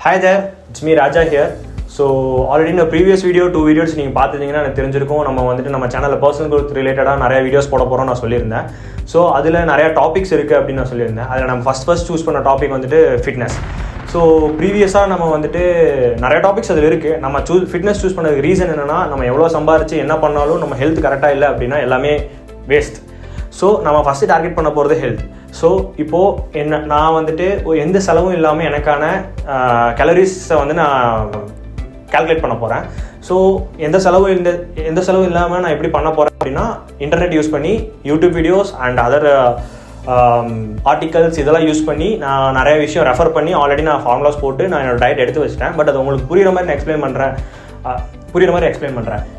Hi there, it's me Raja here. So already in the previous video, 2 videos நீங்கள் பார்த்துட்டீங்கன்னா எனக்கு தெரிஞ்சிருக்கும். நம்ம சேனலில் பர்சனல் growth ரிலேட்டடாக நிறைய வீடியோஸ் போட போகிறோம் நான் சொல்லியிருந்தேன். ஸோ அதில் நிறைய டாபிக்ஸ் இருக்குது அப்படின்னு நான் சொல்லியிருந்தேன். அதில் நம்ம ஃபஸ்ட் சூஸ் பண்ண டாபிக் வந்துட்டு ஃபிட்னஸ். ஸோ ப்ரீவியஸாக நம்ம வந்துட்டு நிறைய டாபிக்ஸ் அதில் இருக்குது. நம்ம ஃபிட்னஸ் சூஸ் பண்ணதுக்கு ரீசன் என்னென்னா, நம்ம எவ்வளோ சம்பாரிச்சு என்ன பண்ணாலும் நம்ம ஹெல்த் கரெக்டாக இல்லை அப்படின்னா எல்லாமே வேஸ்ட். ஸோ நம்ம ஃபஸ்ட்டு டார்கெட் பண்ண போகிறது ஹெல்த். ஸோ இப்போது நான் வந்துட்டு எந்த செலவும் இல்லாமல் எனக்கான கேலரிஸை வந்து நான் கால்குலேட் பண்ண போகிறேன். ஸோ எந்த செலவும் இல்லாமல் நான் எப்படி பண்ண போகிறேன் அப்படின்னா, இன்டர்நெட் யூஸ் பண்ணி YouTube videos and other articles இதெல்லாம் யூஸ் பண்ணி நான் நிறைய விஷயம் ரெஃபர் பண்ணி ஆல்ரெடி நான் ஃபார்முலாஸ் போட்டு நான் என்னோட டயட் எடுத்து வச்சிட்டேன். பட் அது உங்களுக்கு புரியுற மாதிரி எக்ஸ்பிளைன் பண்ணுறேன்.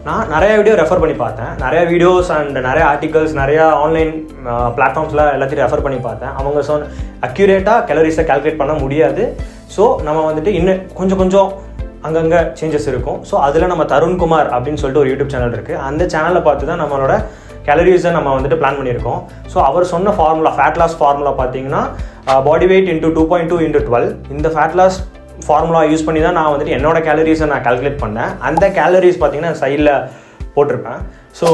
நான் நிறைய வீடியோ ரெஃபர் பண்ணி பார்த்தேன். நிறைய வீடியோஸ் அண்ட் நிறைய ஆர்டிகல்ஸ் நிறையா ஆன்லைன் பிளாட்ஃபார்ம்ஸில் எல்லாத்தையும் ரெஃபர் பண்ணி பார்த்தேன். அவங்க அக்யூரேட்டாக கேலரிஸை கால்குலேட் பண்ண முடியாது. ஸோ நம்ம வந்துட்டு இன்னும் கொஞ்சம் அங்கங்கே சேஞ்சஸ் இருக்கும். ஸோ அதில் நம்ம தருண்குமார் அப்படின்னு சொல்லிட்டு ஒரு யூடியூப் சேனல் இருக்குது. அந்த சேனலை பார்த்து தான் நம்மளோட கேலரிஸை நம்ம வந்துட்டு பிளான் பண்ணியிருக்கோம். ஸோ அவர் சொன்ன ஃபார்முலா, ஃபேட் லாஸ் ஃபார்முலா பார்த்தீங்கன்னா பாடி வெயிட் இன்ட்டு 2.2 × 12. இந்த ஃபேட் லாஸ் ஃபார்முலா யூஸ் பண்ணி தான் நான் வந்துட்டு என்னோட கேலரிஸை நான் கால்குலேட் பண்ணேன். அந்த கேலரிஸ் பார்த்தீங்கன்னா சைடில் போட்டிருப்பேன். ஸோ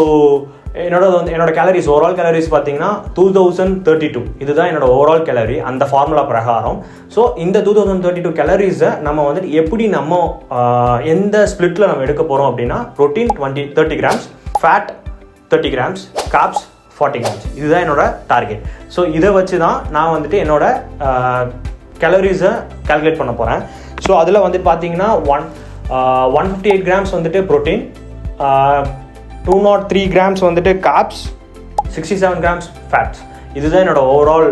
என்னோட கேலரிஸ், ஓவரால் கேலரிஸ் பார்த்தீங்கன்னா 2032. இதுதான் என்னோட ஓவரால் கேலரி அந்த ஃபார்முலா பிரகாரம். ஸோ இந்த 2032 கேலரிஸை நம்ம வந்துட்டு எப்படி நம்ம எந்த ஸ்பிளிட்டில் நம்ம எடுக்க போகிறோம் அப்படின்னா, protein 30 grams, fat 30 grams, carbs 40 grams. இதுதான் என்னோட டார்கெட். ஸோ இதை வச்சு தான் நான் வந்துட்டு என்னோட கேலரிஸை கால்குலேட் பண்ண போகிறேன். ஸோ அதில் வந்துட்டு பார்த்தீங்கன்னா 158 கிராம்ஸ் வந்துட்டு ப்ரோட்டீன், 203 கிராம்ஸ் வந்துட்டு கார்ப்ஸ், 67 கிராம்ஸ் ஃபேட்ஸ். இதுதான் என்னோட ஓவரால்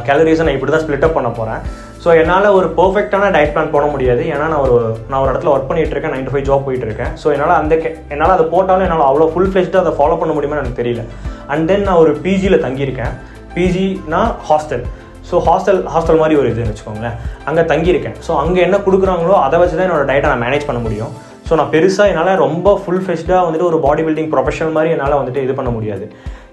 கேலரிஸை நான் இப்படி தான் ஸ்ப்ளிட் அப் பண்ண போகிறேன். ஸோ என்னால் ஒரு பர்ஃபெக்டான டயட் பிளான் போட முடியாது. ஏன்னா நான் ஒரு இடத்துல ஒர்க் பண்ணிகிட்டு இருக்கேன், 9 to 5 ஜாப் போயிட்டு இருக்கேன். ஸோ என்னால் அதை போட்டாலும் என்னால் அவ்வளோ ஃபுல் ஃப்ளெஷ்டாக அதை ஃபாலோ பண்ண முடியுமா எனக்கு தெரியல. அண்ட் தென் நான் ஒரு பிஜியில் தங்கியிருக்கேன். பிஜினா ஹாஸ்டல். ஸோ ஹாஸ்டல் மாதிரி ஒரு இதுன்னு வச்சுக்கோங்களேன். அங்கே தங்கியிருக்கேன். ஸோ அங்கே என்ன கொடுக்குறாங்களோ அதை வச்சு தான் என்னோடய டயட்டை நான் மேனேஜ் பண்ண முடியும். ஸோ நான் பெருசாக என்னால் ரொம்ப ஃபுல் ஃப்ளெஷ்டாக வந்துட்டு ஒரு பாடி பில்டிங் ப்ரொஃபஷனல் மாதிரி என்னால் வந்துட்டு இது பண்ண முடியாது.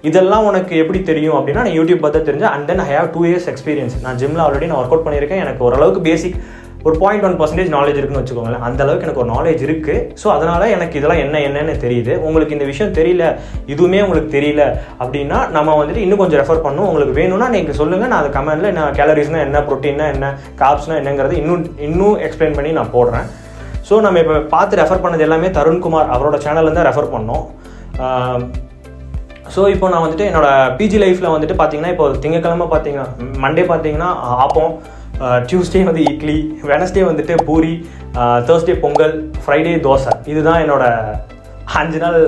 இதெல்லாம் உனக்கு எப்படி தெரியும் அப்படின்னா, நான் யூடியூப் பார்த்து தெரிஞ்சேன். And then I have 2 years experience. நான் ஜிம்மில் ஆல்ரெடி நான் ஒர்க் அவுட் பண்ணியிருக்கேன். எனக்கு ஓரளவுக்கு பேசிக் ஒரு 0.1% நாலேஜ் இருக்குன்னு வச்சுக்கோங்களேன். அந்த அளவுக்கு எனக்கு ஒரு நாலேஜ் இருக்குது. ஸோ அதனால் எனக்கு இதெல்லாம் என்னென்னு தெரியுது. உங்களுக்கு இந்த விஷயம் தெரியல, இதுவுமே உங்களுக்கு தெரியல அப்படின்னா நம்ம வந்துட்டு இன்னும் கொஞ்சம் ரெஃபர் பண்ணணும். உங்களுக்கு வேணும்னா நீங்கள் சொல்லுங்கள், நான் அது கமெண்ட்டில் நான் கேலரிஸ்னா என்ன, ப்ரோட்டீன்னா என்ன, கார்ப்ஸ்னா என்னங்கிறது இன்னும் எக்ஸ்பிளைன் பண்ணி நான் போடுறேன். ஸோ நம்ம இப்போ பார்த்து ரெஃபர் பண்ணது எல்லாமே தருண்குமார் அவரோட சேனல்லேருந்து தான் ரெஃபர் பண்ணோம். ஸோ இப்போ நான் வந்துட்டு என்னோடய பிஜி லைஃப்பில் வந்துட்டு பார்த்தீங்கன்னா, இப்போ திங்கக்கிழமை பார்த்தீங்கன்னா, மண்டே பார்த்தீங்கன்னா ஆப்பம், டியூஸ்டே வந்து இட்லி, வெனஸ்டே வந்துட்டு பூரி, தேர்ஸ்டே பொங்கல், ஃப்ரைடே தோசை. இதுதான் என்னோடய 5 நாள்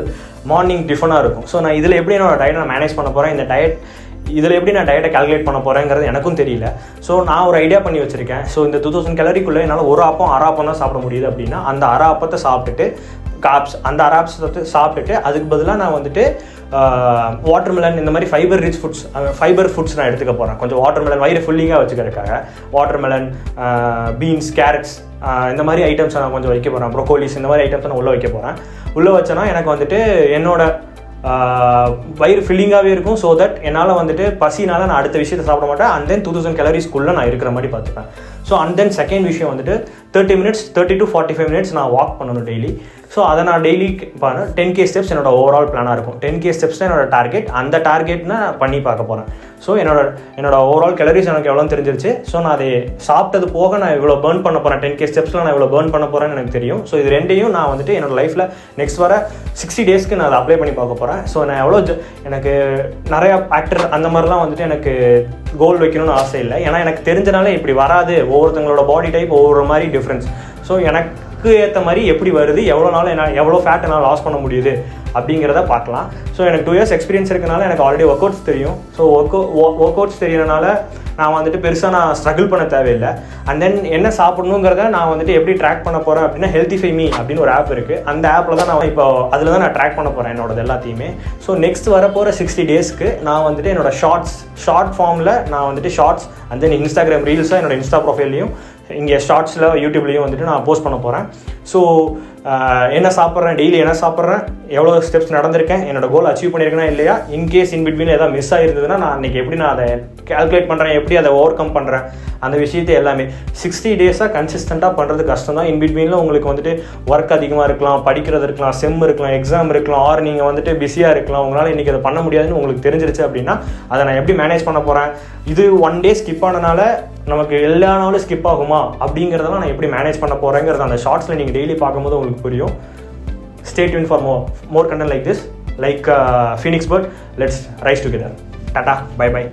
மார்னிங் டிஃபனாக இருக்கும். ஸோ நான் இதில் எப்படி என்னோடய டயட்டை நான் மேனேஜ் பண்ண போகிறேன், இதில் எப்படி நான் டயட்டை கால்குலேட் பண்ண போகிறேங்கிறது எனக்கும் தெரியல. ஸோ நான் ஒரு ஐடியா பண்ணி வச்சுருக்கேன். ஸோ இந்த 2000 கேலரிக்குள்ளே என்னால் ஒரு அரை அப்பம் தான் சாப்பிட முடியுது அப்படின்னா, அந்த அரை அப்பத்தை சாப்பிட்டுட்டு கார்ப்ஸ், அந்த அரை அப்பத்தை சாப்பிட்டுட்டு அதுக்கு பதிலாக நான் வந்துட்டு வாட்டர்மெலன், இந்த மாதிரி ஃபைபர் ஃபுட்ஸ் நான் எடுத்துக்க போகிறேன். கொஞ்சம் வாட்டர்மெலன் வயிறு ஃபுல்லிங்காக வச்சுக்கிறதுக்காக வாட்டர்மெலன், பீன்ஸ், கேரட்ஸ், இந்த மாதிரி ஐட்டம்ஸை நான் கொஞ்சம் வைக்க போகிறேன். ப்ரோக்கோலிஸ், இந்த மாதிரி ஐட்டம்ஸை நான் உள்ளே வைக்க போகிறேன். உள்ளே வச்சேன்னா எனக்கு வந்துட்டு என்னோட வயிறு ஃபில்லிங்காகவே இருக்கும். ஸோ தட் என்னால் வந்துட்டு பசினால் நான் அடுத்த விஷயத்தை சாப்பிட மாட்டேன். அண்ட் தென் 2000 கேலரிஸ்க்குள்ளே நான் இருக்கிற மாதிரி பார்த்துப்பேன். ஸோ அண்ட் தென் செகண்ட் விஷயம் வந்துட்டு 30 to 45 minutes நான் வாக் பண்ணணும் டெய்லி. ஸோ அதை நான் டெய்லி 10K ஸ்டெப்ஸ் என்னோட ஓவரால் பிளானாக இருக்கும். 10K ஸ்டெப்ஸ் தான் என்னோட டார்கெட். அந்த டார்கெட்னா பண்ணி பார்க்க போகிறேன். ஸோ என்னோட ஓவரால் கேலரிஸ் எனக்கு எவ்வளோ தெரிஞ்சிருச்சு. ஸோ நான் அதை சாப்பிட்டது போக நான் இவ்வளோ பேர்ன் பண்ண போகிறேன், 10K ஸ்டெப்ஸில் நான் இவ்வளோ பேர்ன் பண்ண போகிறேன்னு எனக்கு தெரியும். ஸோ இது ரெண்டையும் நான் வந்துட்டு என்னோட லைஃப்பில் நெக்ஸ்ட் வர 60 daysக்கு நான் அதை அப்ளை பண்ணி பார்க்க போகிறேன். ஸோ நான் எனக்கு நிறைய ஆக்டர் அந்த மாதிரிலாம் வந்துட்டு எனக்கு கோல் வைக்கணும்னு ஆசை இல்லை. ஏன்னா எனக்கு தெரிஞ்சனால இப்படி வராது. ஒவ்வொருத்தங்களோட பாடி டைப் ஒவ்வொரு மாதிரி டிஃப்ரென்ஸ். ஸோ எனக்கு ஏற்ற மாதிரி எப்படி வருது, எவ்வளோ ஃபேட் என்னால் லாஸ் பண்ண முடியுது அப்படிங்கிறத பார்க்கலாம். ஸோ எனக்கு 2 years எக்ஸ்பீரியன்ஸ் இருக்கனால எனக்கு ஆல்ரெடி ஒர்க் அவுட்ஸ் தெரியும். ஸோ ஒர்க் அவுட்ஸ் தெரியறனால நான் வந்துட்டு பெருசாக நான் ஸ்ட்ரகிள் பண்ண தேவையில்லை. அண்ட் தென் என்ன சாப்பிடணுங்கிறத நான் வந்துட்டு எப்படி ட்ராக் பண்ண போகிறேன் அப்படின்னா, ஹெல்த்திஃபை மீ அப்படின்னு ஒரு ஆப் இருக்குது. அந்த ஆப்பில் தான் நான் இப்போ அதில் தான் நான் ட்ராக் பண்ண போகிறேன் என்னோடது எல்லாத்தையுமே. ஸோ நெக்ஸ்ட் வரப்போகிற 60 daysக்கு நான் வந்துட்டு என்னோட ஷார்ட் ஃபார்மில் நான் வந்துட்டு ஷார்ட்ஸ் அண்ட் தென் இன்ஸ்டாகிராம் ரீல்ஸாக என்னோட இன்ஸ்டா ப்ரொஃபைல்லையும் இங்கே ஷார்ட்ஸில் யூடியூப்லேயும் வந்துட்டு நான் போஸ்ட் பண்ண போகிறேன். ஸோ என்ன சாப்பிட்றேன், டெய்லி என்ன சாப்பிட்றேன், எவ்வளோ ஸ்டெப்ஸ் நடந்திருக்கேன், என்னோட கோல் அச்சீவ் பண்ணியிருக்கேனா இல்லையா, இன்கேஸ் இன் பிட்வீன் ஏதாவது மிஸ் ஆகிருந்ததுன்னா நான் அன்றைக்கி எப்படி நான் அதை கால்குலேட் பண்ணுறேன், எப்படி அதை ஓவர் கம் பண்ணுறேன், அந்த விஷயத்தை எல்லாமே 60 டேஸாக கன்சிஸ்டண்ட்டாக பண்ணுறது கஷ்டம் தான். இன் பிட்வீனில் உங்களுக்கு வந்துட்டு ஒர்க் அதிகமாக இருக்கலாம், படிக்கிறது இருக்கலாம், செம் இருக்கலாம், எக்ஸாம் இருக்கலாம், ஆர் நீங்கள் வந்துட்டு பிஸியாக இருக்கலாம், உங்களால் இன்றைக்கி அதை பண்ண முடியாதுன்னு உங்களுக்கு தெரிஞ்சிருச்சு அப்படின்னா அதை நான் எப்படி மேனேஜ் பண்ண போகிறேன், இது 1 டே ஸ்கிப் ஆனனால நமக்கு எல்லா நாளும் ஸ்கிப் ஆகுமா அப்படிங்கிறதெல்லாம் நான் எப்படி மேனேஜ் பண்ண போகிறேங்கிறது அந்த ஷார்ட்ஸில் நீங்கள் டெய்லி பார்க்கும்போது உங்களுக்கு புரியும். Stay tuned for more content like this, like Phoenix Bird. Let's rise together. Tata, bye bye.